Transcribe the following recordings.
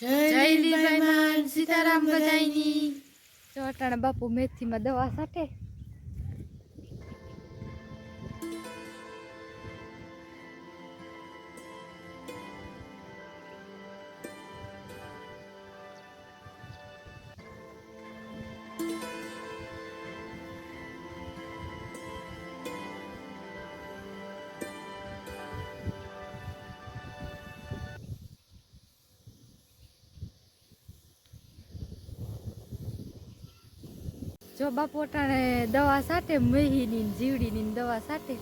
જય લીબાઈમાન સીતારામ બધાઈની તો અટાણા બાપુ મેથીમાં દવા સાથે જો બાપુ અટાણે દવા સાથે મહીની જીવડીની દવા સાથે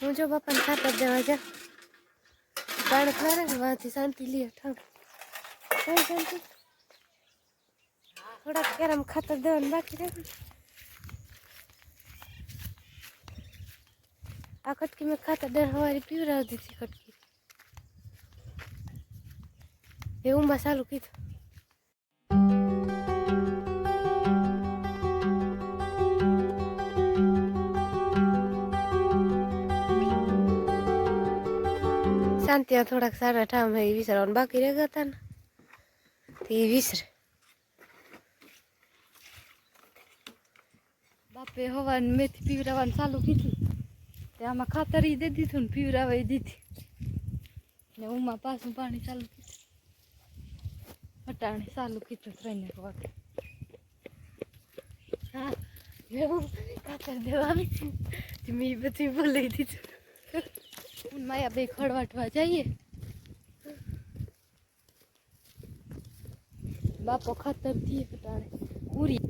હું જો બાપાને ખાતર દેવા જા બાળક લારે વાંથી શાંતિ લે ઠાક કઈ શાંતિ થોડાક કેરામ ખાતર દેવાનું બાકી રાખે આ કટકી મેં ખાતર દર હવારી પીવરાવી દીધી કટકી એવું માં ચાલુ કીધું શાંતિ થોડાક સારા ઠામ હે વિસરવાનું બાકી રહી ગયા હતા ને તે વિસરે બાપે હવાનું મેથી પીવરાવાનું ચાલુ કીધું તે આમાં ખાતર દે દીધું ને પીવરાવાઈ દીધી ને ઉમાં પાછું પાણી ચાલુ કીધું અટાણે ચાલુ કીધું 3 વાગે હા એવું ખાતર દેવા આવી મેં બધી બોલાવી દીધું માયા બે ખડવાટવા જઈએ બાપો ખાતર દીએ પટાણે પૂરી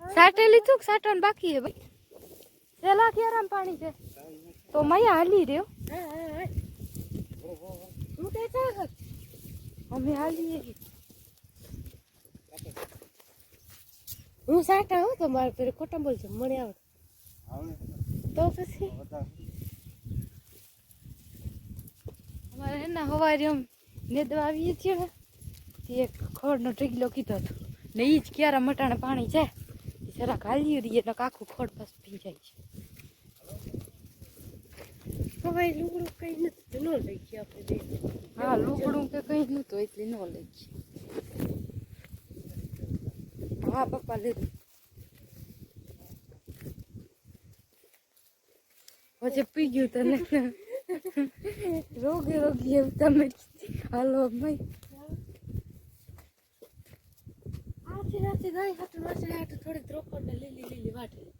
સાટે લીધું સાટવાનું બાકી હે ભાઈ સેલા ક્યારામ પાણી છે તો માયા હાલી રહ્યો અમે હાલીએ હું સાટા હું તો મારે પેલે ખોટા બોલ છે મને આવડે તો પછી અમારે એના હવારે એમ નેદવા આવીએ છીએ ને એક ખોડનો ઢીગલો કીધો હતો ને એ જ ક્યારે મટાણે પાણી છે જરાક હાલી રહીએ એટલે આખું ખોડ પાસ પી જાય છે ભાઈ લુગડું કઈ નથી ન લઈ ગયા આપણે હા લુગડું કે કઈ નતું એટલે ન લઈ ગયા હા પપ્પા લીધું પછી પી ગયું તને રોગે રોગી એવું તમે હાલો ભાઈ આથી રાતે ગાય હાટું વાસળે હાટું થોડીક રોકડ લીલી લીલી વાટેલી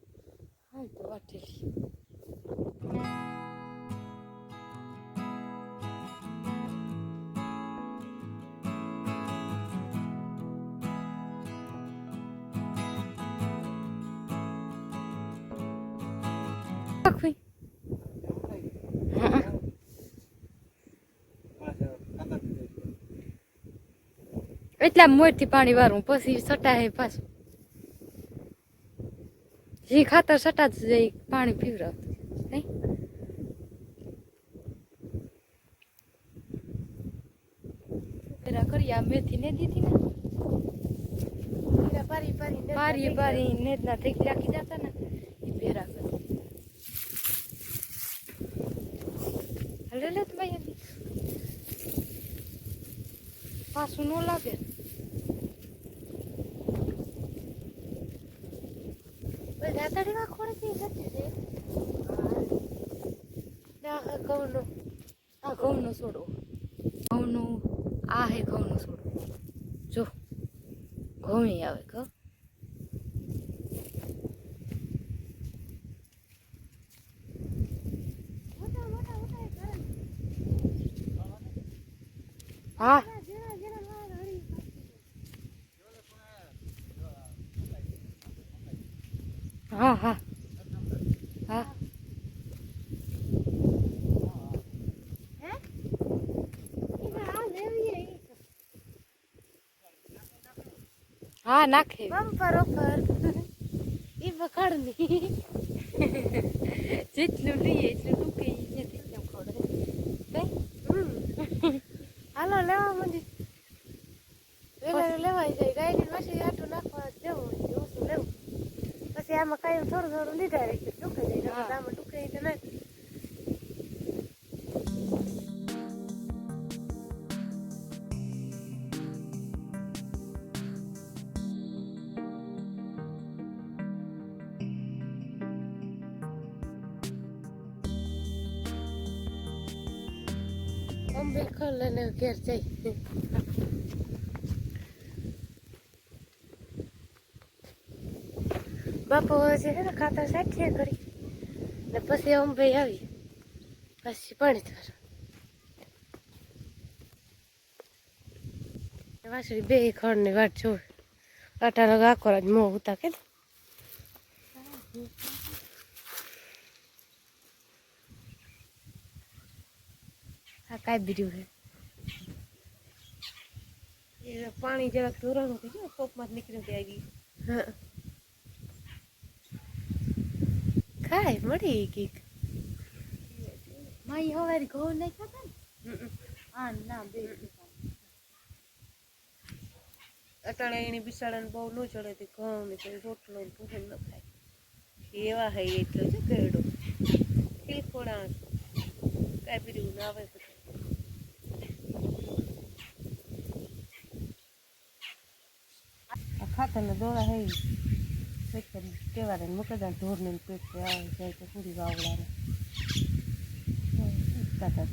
હા તો વાટેલી એટલા મોરથી પાણી વારું પછી સટાય પાછું જે ખાતર સટા જાય પાણી પીવરાવતું નહીં પેલા કરી આ મેથી ને દીધી ને પારી પારી નેદના ઠીક લાગી જતા ને એ પેરા કરી હલે લે ભાઈ પાછું ન લાગે દાતાડી ખોડે ઘઉંનો આ ઘઉંનો છોડો ઘઉંનો આ હે ઘઉંનો છોડો જો ઘઉં આવે ઘઉં હા હા હા હા હા નાખે બમ્પર ઓફર એ વખાડની જેટલું લઈએ એટલું ટૂંકે નથી કેમ ખવડે કઈ હાલો લેવા મંદી વેલા લેવાઈ જાય ગાયની માસી આટું નાખવા દેવું ઓછું લેવું પછી આમાં કાંઈ થોડું થોડું લીધા રાખીએ ટૂંકે જાય આમાં ટૂંકે તો નથી અંબે ખોલને ઘેર જઈ બાપુ છે ને ખાતર સાઠીએ કરી ને પછી અંબે આવી પછી પાણી થર વાસળી બે ખડની વાટ જોવે આટાનો ગાકોર જ મોં ઉતા કે આ કાંઈ બીજું છે પાણી જરાક ધોરણ થઈ ગયું કોપમાં નીકળ્યું ત્યાં આવી હા ખાય મળી કીક માઈ હવે ઘઉં નહીં ખાતા ને હા ના બે અટાણે એની બિસાડાને બહુ ન ચડે તે ઘઉં ને કોઈ રોટલો ને પૂછે ન ખાય એવા હે એટલો છે કેડો ખીલખોડા કાંઈ પીડ્યું ના આવે બધું આ ખાતરને દોરા હે કેવા મૂકે ઢોરને પેટ આવે જાય તો પૂરી વાવડાને ખાતર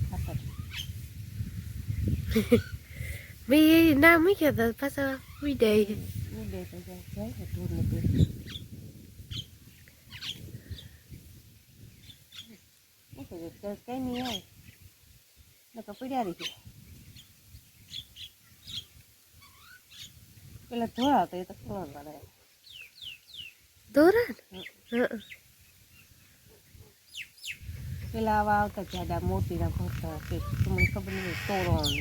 ભાઈ એ ના મૂક્યા હતા પાછા ઉડે તો જાય ને ઢોરને પેટ કઈ નહીં આવે ને તો પડ્યા રહી ગયા પેલા ધોળા હતા એ તો ખોલવાના ધોરા પેલા આવા આવતા જાડા મોતીના ભરતા કે તમને ખબર નહીં તોરણ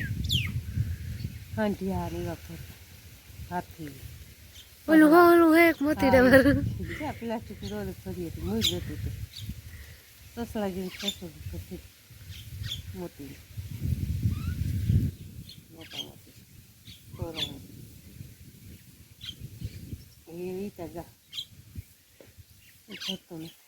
હાંડિયા ને એવા ભરતા હાથી ઓલું ઓલું એક મોતી પ્લાસ્ટિક રોલ ફરી હતી મૂળ જતું હતું સસલા જેવું સસલું પછી મોતી મોટા મોતી તોરણ એવી તગા ભરતો નથી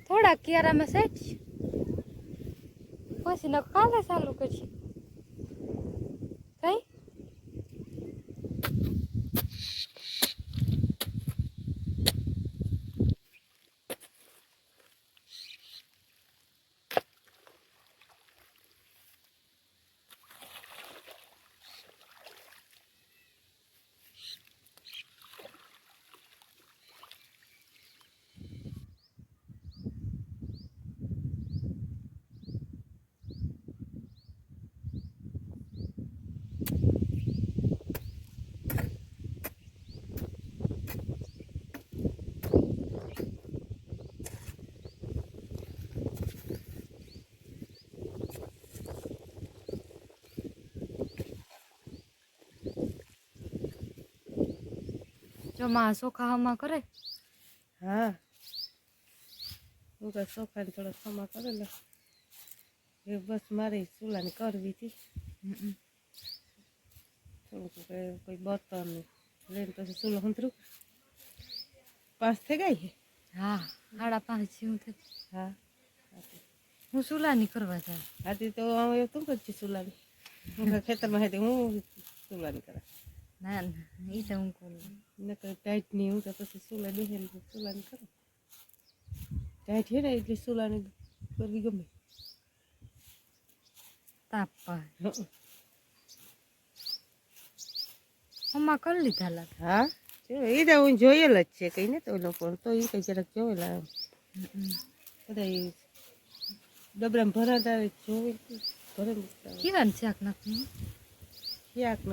થોડા કિયારામાં સેટ પછી ન કાલે ચાલુ કરશે કઈ જો માં ચોખા હમા કરે હા હું ચોખા ને થોડા ખમા કરે ને એ બસ મારે ચૂલાની કરવી હતી થોડુંક કોઈ બર્તન લઈને પછી ચૂલો હંતરું 5 થઈ ગઈ હા 5:30 જેવું થઈ હા હું ચૂલાની કરવા જાય આથી તો હવે તું કરતી ચૂલાની હું ખેતરમાં હતી હું ચૂલાની કરા ના ના એ તો હું કરું ને કઈ ટાઈટ નહીં હું તો પછી ચૂલા બેસેલી ચૂલાની કરું ટાઈટ છે ને એટલે ચૂલાની કરવી ગમે તાપા હમણાં કરી લીધા લાગે. હા જો એ તો હું જોયેલ જ છે કઈ ને તો લોકો તો એ કઈ જરાક જોયેલા બધા ડબરામાં ભરાતા જોવે ભરે કેવાનું શાક નાખવું ક્યાંક ન